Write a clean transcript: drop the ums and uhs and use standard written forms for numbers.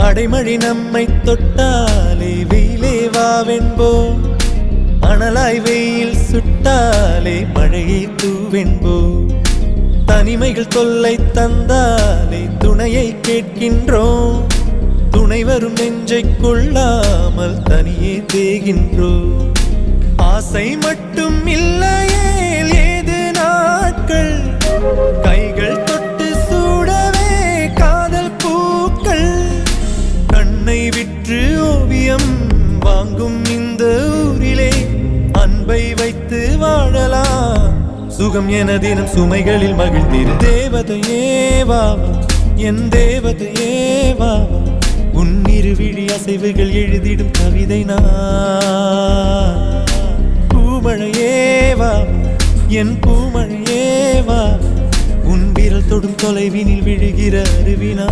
அடைமழை நம்மை தொட்டாலே வெயிலே வாவென்போம், அனலாய் வெயில் சுட்டாலே மழையை தூவென்போம். தனிமைகள் தொல்லை தந்தாலே துணையை கேட்கின்றோம், துணை வரும் நெஞ்சை கொள்ளாமல் தனியே தேகின்றோம். ஆசை மட்டும் இல்லையே ஏது நாட்கள், கைகள் தொட்டு சூடவே காதல் பூக்கள். கண்ணை விற்று ஓவியம் வாங்கும் இந்த ஊரிலே அன்பை வைத்து வாழலாம், சுகம் என தினம் சுமைகளில் மகிழ்ந்திரு. தேவதையே வாவா என் தேவதையே வாவா, உன் இருவிழி அசைவுகள் எழுதிடும் கவிதை நான். பூமழையே வாவா என் பூமழையே வாவா, உன் விரல் தொடும் தொலைவினில் விழுகிற அருவினா.